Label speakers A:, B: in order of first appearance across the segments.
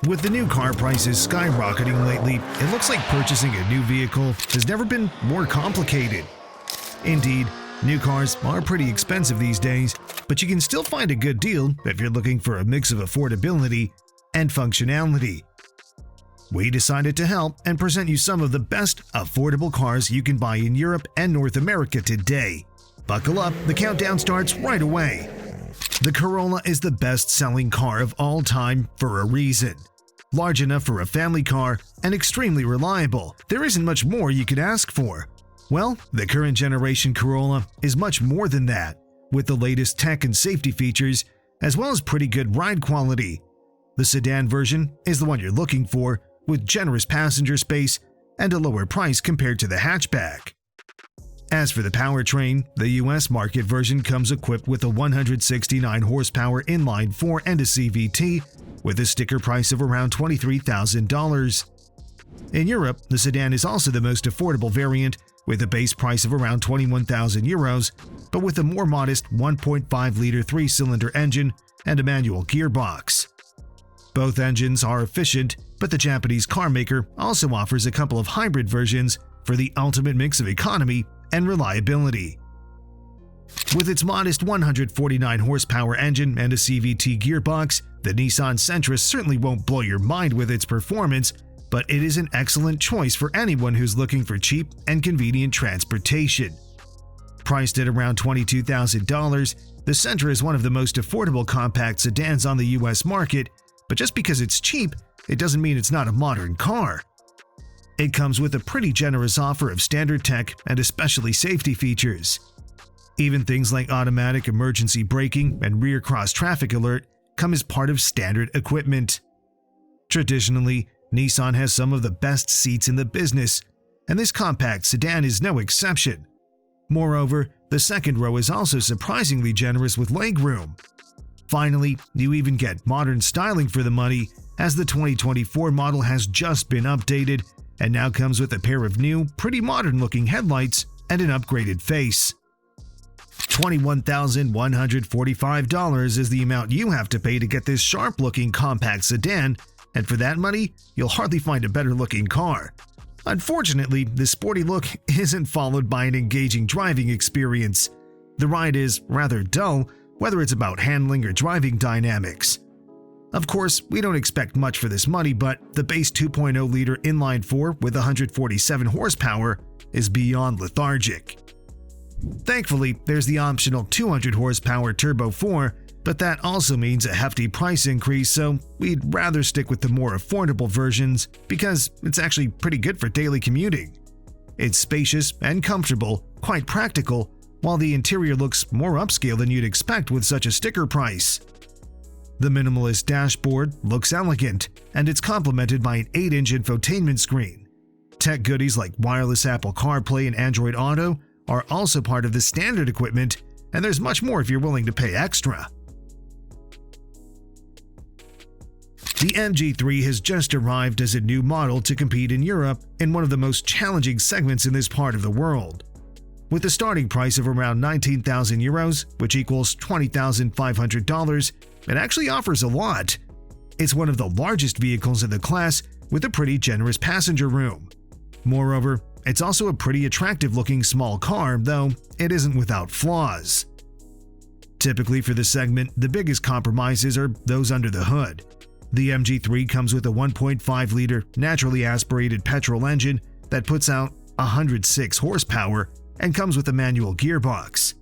A: With the new car prices skyrocketing lately, it looks like purchasing a new vehicle has never been more complicated. Indeed, new cars are pretty expensive these days, but you can still find a good deal if you're looking for a mix of affordability and functionality. We decided to help and present you some of the best affordable cars you can buy in Europe and North America today. Buckle up, the countdown starts right away. The Corolla is the best-selling car of all time for a reason. Large enough for a family car and extremely reliable, there isn't much more you could ask for. Well, the current generation Corolla is much more than that, with the latest tech and safety features, as well as pretty good ride quality. The sedan version is the one you're looking for, with generous passenger space and a lower price compared to the hatchback. As for the powertrain, the US market version comes equipped with a 169 horsepower inline-4 and a CVT, with a sticker price of around $23,000. In Europe, the sedan is also the most affordable variant, with a base price of around 21,000 euros, but with a more modest 1.5-liter 3-cylinder engine and a manual gearbox. Both engines are efficient, but the Japanese carmaker also offers a couple of hybrid versions for the ultimate mix of economy and reliability. With its modest 149 horsepower engine and a CVT gearbox, the Nissan Sentra certainly won't blow your mind with its performance, but it is an excellent choice for anyone who's looking for cheap and convenient transportation. Priced at around $22,000, the Sentra is one of the most affordable compact sedans on the US market, but just because it's cheap, it doesn't mean it's not a modern car. It comes with a pretty generous offer of standard tech and especially safety features. Even things like automatic emergency braking and rear cross traffic alert come as part of standard equipment. Traditionally, Nissan has some of the best seats in the business, and this compact sedan is no exception. Moreover, the second row is also surprisingly generous with legroom. Finally, you even get modern styling for the money, as the 2024 model has just been updated and now comes with a pair of new, pretty modern-looking headlights and an upgraded face. $21,145 is the amount you have to pay to get this sharp-looking compact sedan, and for that money, you'll hardly find a better-looking car. Unfortunately, the sporty look isn't followed by an engaging driving experience. The ride is rather dull, whether it's about handling or driving dynamics. Of course, we don't expect much for this money, but the base 2.0-liter inline-4 with 147 horsepower is beyond lethargic. Thankfully, there's the optional 200 horsepower Turbo 4, but that also means a hefty price increase, so we'd rather stick with the more affordable versions because it's actually pretty good for daily commuting. It's spacious and comfortable, quite practical, while the interior looks more upscale than you'd expect with such a sticker price. The minimalist dashboard looks elegant, and it's complemented by an 8-inch infotainment screen. Tech goodies like wireless Apple CarPlay and Android Auto are also part of the standard equipment, and there's much more if you're willing to pay extra. The MG3 has just arrived as a new model to compete in Europe in one of the most challenging segments in this part of the world. With a starting price of around 19,000 euros, which equals $20,500, it actually offers a lot. It's one of the largest vehicles in the class with a pretty generous passenger room. Moreover, it's also a pretty attractive-looking small car, though it isn't without flaws. Typically for the segment, the biggest compromises are those under the hood. The MG3 comes with a 1.5-liter naturally aspirated petrol engine that puts out 106 horsepower and comes with a manual gearbox.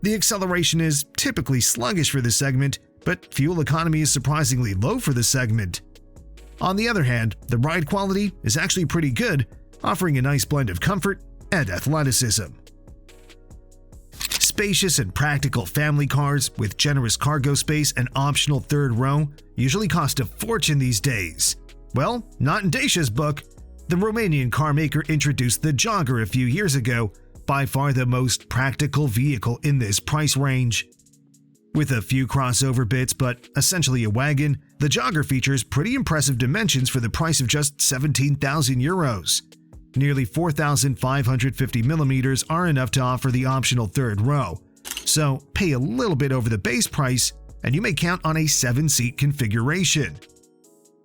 A: The acceleration is typically sluggish for the segment, but fuel economy is surprisingly low for the segment. On the other hand, the ride quality is actually pretty good, offering a nice blend of comfort and athleticism. Spacious and practical family cars with generous cargo space and optional third row usually cost a fortune these days. Well, not in Dacia's book. The Romanian carmaker introduced the Jogger a few years ago, by far the most practical vehicle in this price range. With a few crossover bits but essentially a wagon, the Jogger features pretty impressive dimensions for the price of just 17,000 euros. Nearly 4,550 millimeters are enough to offer the optional third row, so pay a little bit over the base price and you may count on a 7-seat configuration.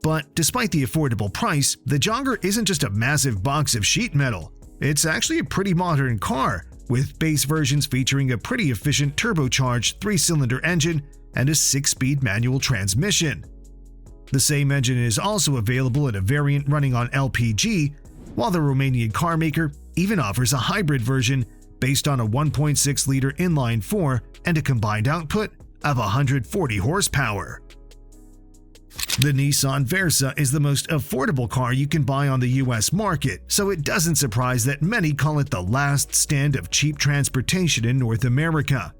A: But despite the affordable price, the Jogger isn't just a massive box of sheet metal. It's actually a pretty modern car, with base versions featuring a pretty efficient turbocharged 3-cylinder engine and a 6-speed manual transmission. The same engine is also available in a variant running on LPG, while the Romanian carmaker even offers a hybrid version based on a 1.6-liter inline-4 and a combined output of 140 horsepower. The Nissan Versa is the most affordable car you can buy on the US market, so it doesn't surprise that many call it the last stand of cheap transportation in North America.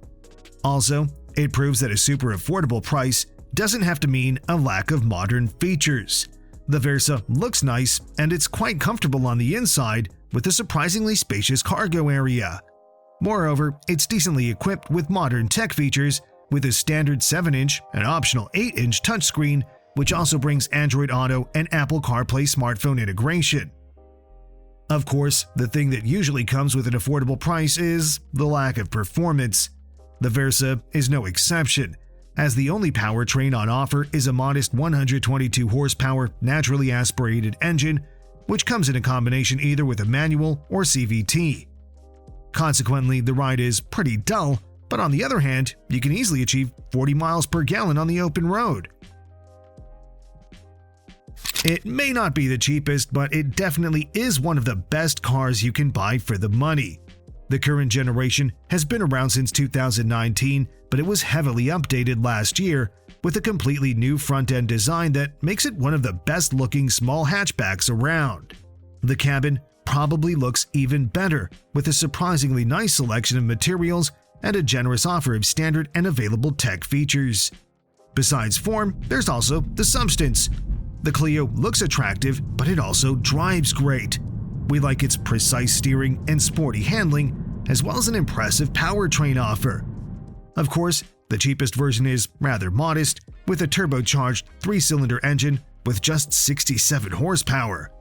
A: Also, it proves that a super affordable price doesn't have to mean a lack of modern features. The Versa looks nice and it's quite comfortable on the inside with a surprisingly spacious cargo area. Moreover, it's decently equipped with modern tech features with a standard 7-inch and optional 8-inch touchscreen, which also brings Android Auto and Apple CarPlay smartphone integration. Of course, the thing that usually comes with an affordable price is the lack of performance. The Versa is no exception, as the only powertrain on offer is a modest 122 horsepower naturally aspirated engine, which comes in a combination either with a manual or CVT. Consequently, the ride is pretty dull, but on the other hand, you can easily achieve 40 miles per gallon on the open road. It may not be the cheapest, but it definitely is one of the best cars you can buy for the money. The current generation has been around since 2019, but it was heavily updated last year with a completely new front-end design that makes it one of the best-looking small hatchbacks around. The cabin probably looks even better, with a surprisingly nice selection of materials and a generous offer of standard and available tech features. Besides form, there's also the substance. The Clio looks attractive, but it also drives great. We like its precise steering and sporty handling, as well as an impressive powertrain offer. Of course, the cheapest version is rather modest, with a turbocharged 3-cylinder engine with just 67 horsepower.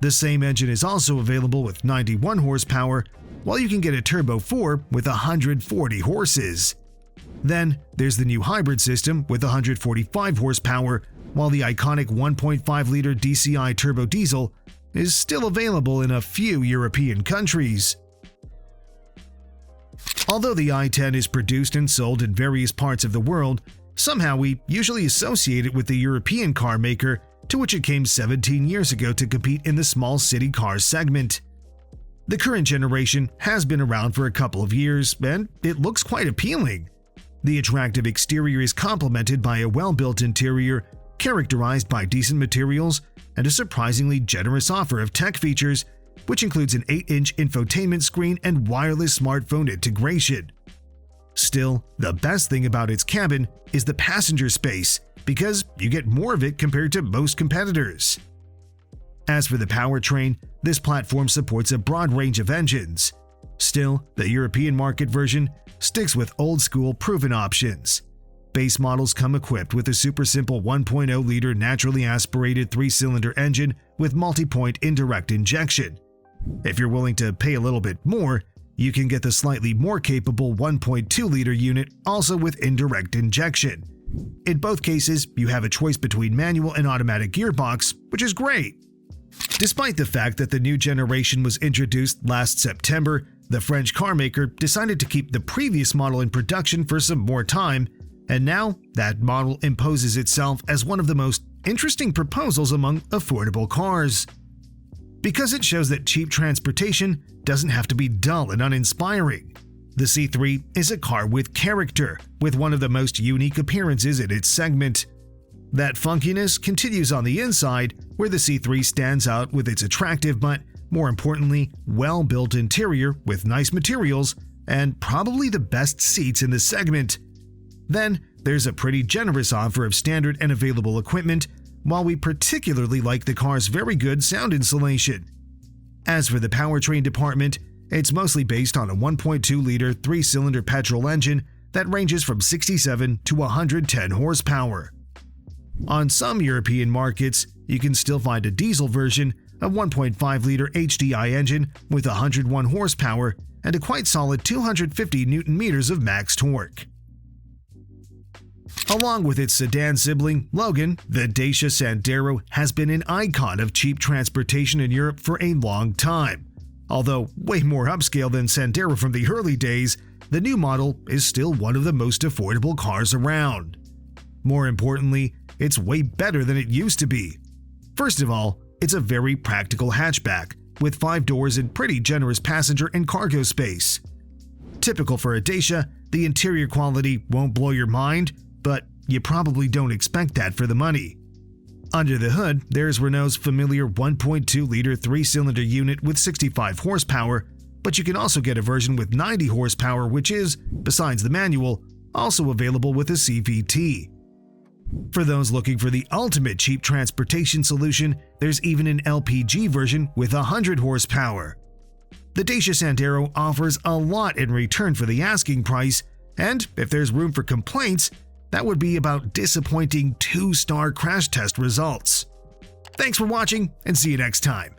A: The same engine is also available with 91 horsepower, while you can get a Turbo 4 with 140 horses. Then, there's the new hybrid system with 145 horsepower, while the iconic 1.5-liter DCI turbo diesel is still available in a few European countries. Although the i10 is produced and sold in various parts of the world, somehow we usually associate it with the European car maker to which it came 17 years ago to compete in the small city car segment. The current generation has been around for a couple of years, and it looks quite appealing. The attractive exterior is complemented by a well-built interior characterized by decent materials and a surprisingly generous offer of tech features, which includes an 8-inch infotainment screen and wireless smartphone integration. Still, the best thing about its cabin is the passenger space, because you get more of it compared to most competitors. As for the powertrain, this platform supports a broad range of engines. Still, the European market version sticks with old-school proven options. Base models come equipped with a super simple 1.0-liter naturally aspirated 3-cylinder engine with multi-point indirect injection. If you're willing to pay a little bit more, you can get the slightly more capable 1.2-liter unit also with indirect injection. In both cases, you have a choice between manual and automatic gearbox, which is great. Despite the fact that the new generation was introduced last September, the French carmaker decided to keep the previous model in production for some more time, and now that model imposes itself as one of the most interesting proposals among affordable cars. Because it shows that cheap transportation doesn't have to be dull and uninspiring. The C3 is a car with character, with one of the most unique appearances in its segment. That funkiness continues on the inside, where the C3 stands out with its attractive but, more importantly, well-built interior with nice materials and probably the best seats in the segment. Then, there's a pretty generous offer of standard and available equipment, while we particularly like the car's very good sound insulation. As for the powertrain department, it's mostly based on a 1.2-liter 3-cylinder petrol engine that ranges from 67 to 110 horsepower. On some European markets, you can still find a diesel version, a 1.5-liter HDI engine with 101 horsepower and a quite solid 250 Nm of max torque. Along with its sedan sibling, Logan, the Dacia Sandero has been an icon of cheap transportation in Europe for a long time. Although way more upscale than Sandero from the early days, the new model is still one of the most affordable cars around. More importantly, it's way better than it used to be. First of all, it's a very practical hatchback, with 5 doors and pretty generous passenger and cargo space. Typical for a Dacia, the interior quality won't blow your mind, but you probably don't expect that for the money. Under the hood, there's Renault's familiar 1.2-liter 3-cylinder unit with 65 horsepower, but you can also get a version with 90 horsepower which is, besides the manual, also available with a CVT. For those looking for the ultimate cheap transportation solution, there's even an LPG version with 100 horsepower. The Dacia Sandero offers a lot in return for the asking price, and if there's room for complaints, that would be about disappointing 2-star crash test results. Thanks for watching, and see you next time.